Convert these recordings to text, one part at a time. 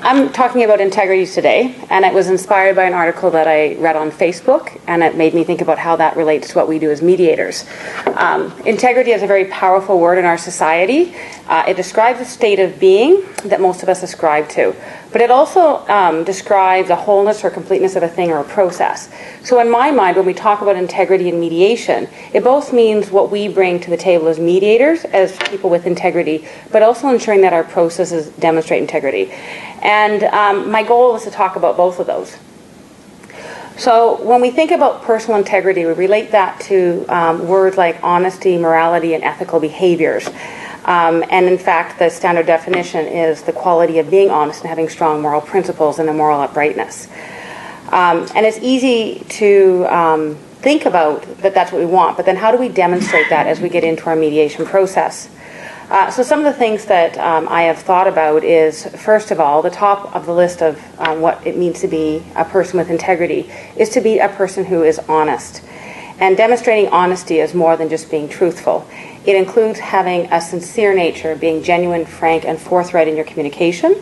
I'm talking about integrity today, and it was inspired by an article that I read on Facebook, and it made me think about how that relates to what we do as mediators. Integrity is a very powerful word in our society. It describes a state of being that most of us ascribe to, but it also describes a wholeness or completeness of a thing or a process. So in my mind, when we talk about integrity and mediation, it both means what we bring to the table as mediators, as people with integrity, but also ensuring that our processes demonstrate integrity. And my goal is to talk about both of those. So when we think about personal integrity, we relate that to words like honesty, morality, and ethical behaviors. And in fact, the standard definition is the quality of being honest and having strong moral principles and a moral uprightness. And it's easy to think about that that's what we want, but then how do we demonstrate that as we get into our mediation process? So some of the things that I have thought about is, first of all, the top of the list of what it means to be a person with integrity is to be a person who is honest. And demonstrating honesty is more than just being truthful. It includes having a sincere nature, being genuine, frank, and forthright in your communication.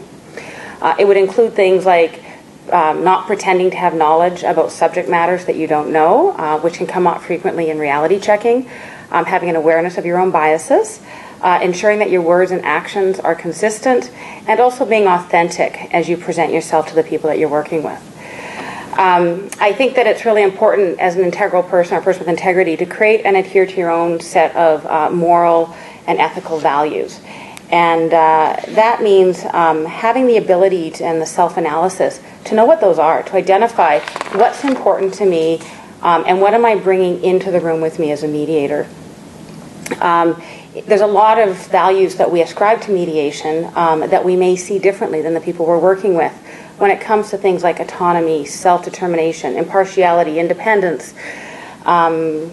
It would include things like not pretending to have knowledge about subject matters that you don't know, which can come up frequently in reality checking, having an awareness of your own biases, ensuring that your words and actions are consistent, and also being authentic as you present yourself to the people that you're working with. I think that it's really important as an integral person or a person with integrity to create and adhere to your own set of moral and ethical values. And that means having the ability and the self-analysis to know what those are, to identify what's important to me and what am I bringing into the room with me as a mediator. There's a lot of values that we ascribe to mediation that we may see differently than the people we're working with when it comes to things like autonomy, self-determination, impartiality, independence,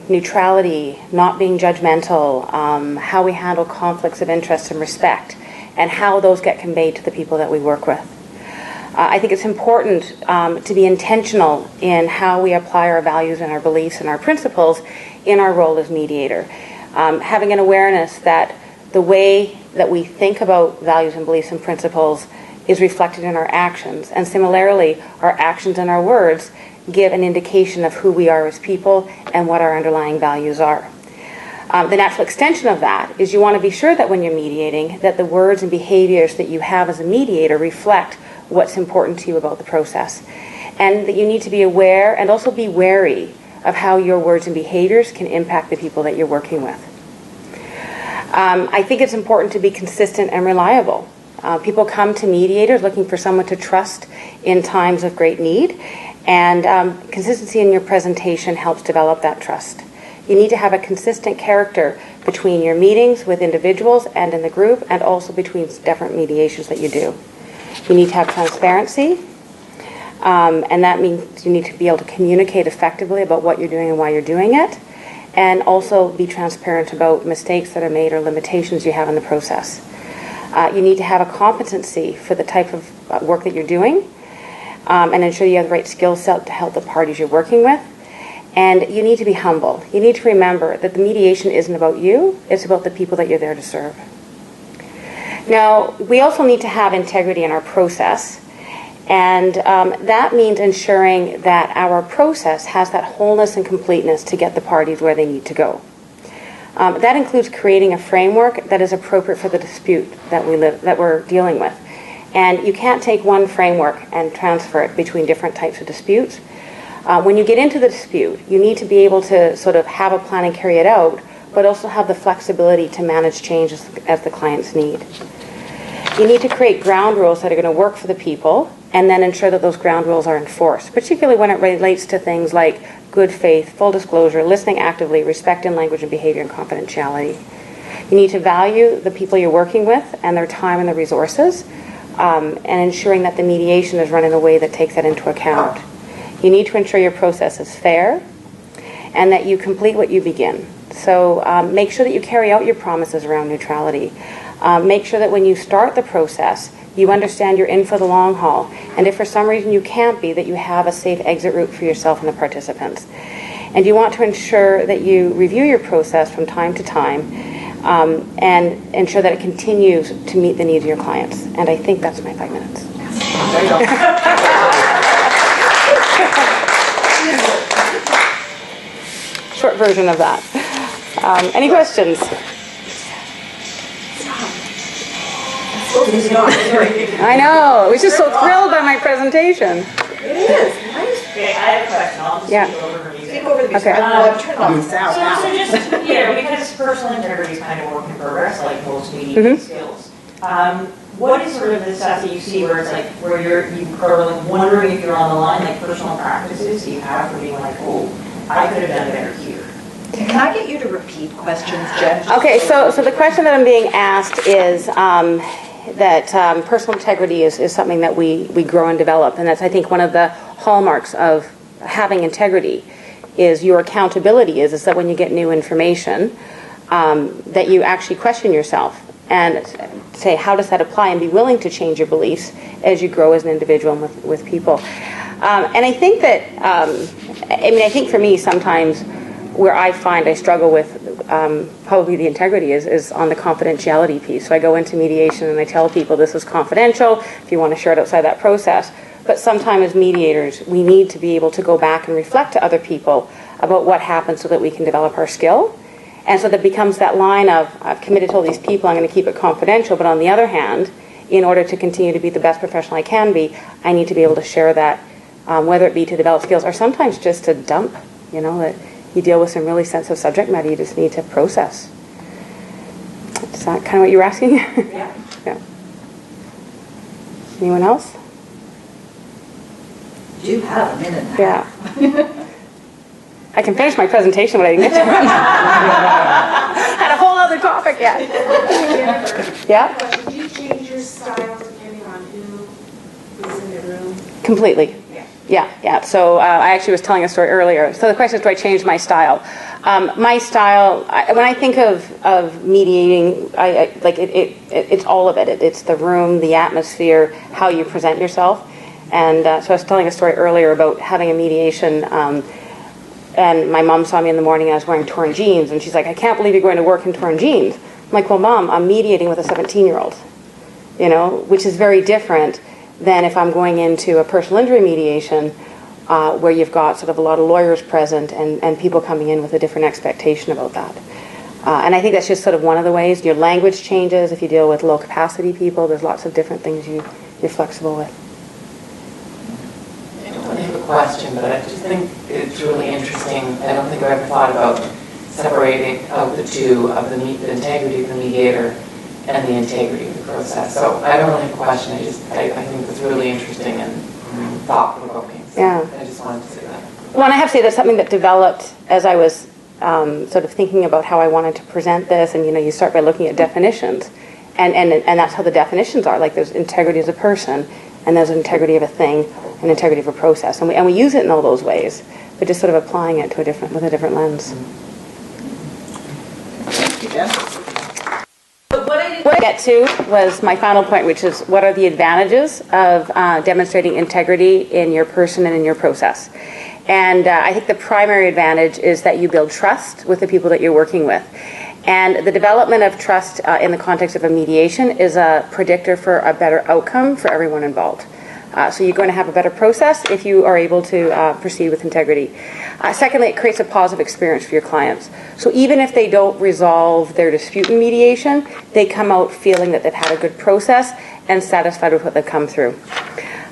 neutrality, not being judgmental, how we handle conflicts of interest and respect, and how those get conveyed to the people that we work with. I think it's important to be intentional in how we apply our values and our beliefs and our principles in our role as mediator. Having an awareness that the way that we think about values and beliefs and principles is reflected in our actions. And similarly, our actions and our words give an indication of who we are as people and what our underlying values are. The natural extension of that is you want to be sure that when you're mediating, that the words and behaviors that you have as a mediator reflect what's important to you about the process. And that you need to be aware and also be wary of how your words and behaviors can impact the people that you're working with. I think it's important to be consistent and reliable. People come to mediators looking for someone to trust in times of great need, and consistency in your presentation helps develop that trust. You need to have a consistent character between your meetings with individuals and in the group, and also between different mediations that you do. You need to have transparency. And that means you need to be able to communicate effectively about what you're doing and why you're doing it, and also be transparent about mistakes that are made or limitations you have in the process. You need to have a competency for the type of work that you're doing, and ensure you have the right skill set to help the parties you're working with. And you need to be humble. You need to remember that the mediation isn't about you, it's about the people that you're there to serve. Now, we also need to have integrity in our process. And that means ensuring that our process has that wholeness and completeness to get the parties where they need to go. That includes creating a framework that is appropriate for the dispute that we're dealing with. And you can't take one framework and transfer it between different types of disputes. When you get into the dispute, you need to be able to sort of have a plan and carry it out, but also have the flexibility to manage change as the clients need. You need to create ground rules that are going to work for the people, and then ensure that those ground rules are enforced, particularly when it relates to things like good faith, full disclosure, listening actively, respect in language and behavior, and confidentiality. You need to value the people you're working with and their time and their resources, and ensuring that the mediation is run in a way that takes that into account. You need to ensure your process is fair and that you complete what you begin. So make sure that you carry out your promises around neutrality. Make sure that when you start the process, you understand you're in for the long haul. And if for some reason you can't be, that you have a safe exit route for yourself and the participants. And you want to ensure that you review your process from time to time and ensure that it continues to meet the needs of your clients. And I think that's my 5 minutes. There you go. Short version of that. Any questions? I know. I was just so thrilled by my presentation. It is. Nice. Okay, I have a question. I'll just Yeah. speak over her music. Take over the music. Okay. I'll turn off the sound So now. just, because personal integrity is kind of work in progress, like most mediation skills. What is sort of the stuff that you see where it's like, where you are like wondering if you're on the line, like personal practices you have for being like, oh, I could have done better here. Can I get you to repeat questions, Jen? Okay, so the question that I'm being asked is that personal integrity is something that we grow and develop, and that's, I think, one of the hallmarks of having integrity is your accountability is that when you get new information, that you actually question yourself and say, how does that apply, and be willing to change your beliefs as you grow as an individual and with people. And I think that, I think for me sometimes where I find I struggle with probably the integrity is on the confidentiality piece. So I go into mediation and I tell people this is confidential if you want to share it outside that process. But sometimes as mediators, we need to be able to go back and reflect to other people about what happened so that we can develop our skill. And so that becomes that line of, I've committed to all these people, I'm going to keep it confidential, but on the other hand, in order to continue to be the best professional I can be, I need to be able to share that, whether it be to develop skills or sometimes just to dump, that you deal with some really sensitive subject matter you just need to process. Is that kind of what you were asking? Yeah. Yeah. Anyone else? You do have a minute now. Yeah. I can finish my presentation, but I didn't get to it. Had a whole other topic yet. Yeah? Do you change your style depending on who is in the room? Completely. Yeah. So I actually was telling a story earlier. So the question is, do I change my style? My style, when I think of mediating, it's all of it. It's the room, the atmosphere, how you present yourself. And so I was telling a story earlier about having a mediation, and my mom saw me in the morning and I was wearing torn jeans, and she's like, I can't believe you're going to work in torn jeans. I'm like, well, Mom, I'm mediating with a 17-year-old, which is very different than if I'm going into a personal injury mediation where you've got sort of a lot of lawyers present and people coming in with a different expectation about that. And I think that's just sort of one of the ways. Your language changes if you deal with low-capacity people. There's lots of different things you're flexible with. I don't really have a question, but I just think it's really interesting. I don't think I've ever thought about separating out the two of the integrity of the mediator and the integrity of the process. So I don't really have a question. I think it's really interesting and thought-provoking. So Yeah. I just wanted to say that. Well, and I have to say that's something that developed as I was sort of thinking about how I wanted to present this. And, you start by looking at definitions. And that's how the definitions are. Like there's integrity as a person, and there's integrity of a thing, and integrity of a process. And we use it in all those ways, but just sort of applying it to with a different lens. Thank you, Jen. What I get to was my final point, which is what are the advantages of demonstrating integrity in your person and in your process. And I think the primary advantage is that you build trust with the people that you're working with. And the development of trust in the context of a mediation is a predictor for a better outcome for everyone involved. So you're going to have a better process if you are able to proceed with integrity. Secondly, it creates a positive experience for your clients. So even if they don't resolve their dispute in mediation, they come out feeling that they've had a good process and satisfied with what they've come through.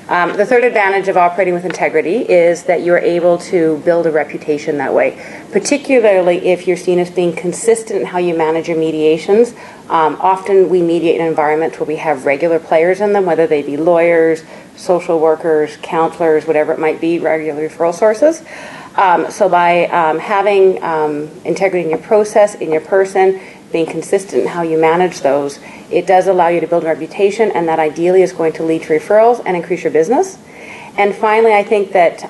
The third advantage of operating with integrity is that you're able to build a reputation that way, particularly if you're seen as being consistent in how you manage your mediations. Often we mediate in an environment where we have regular players in them, whether they be lawyers, social workers, counselors, whatever it might be, regular referral sources. So by having integrity in your process, in your person, being consistent in how you manage those, it does allow you to build a reputation, and that ideally is going to lead to referrals and increase your business. And finally, I think that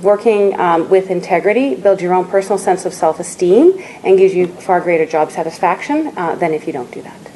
working with integrity builds your own personal sense of self-esteem and gives you far greater job satisfaction than if you don't do that.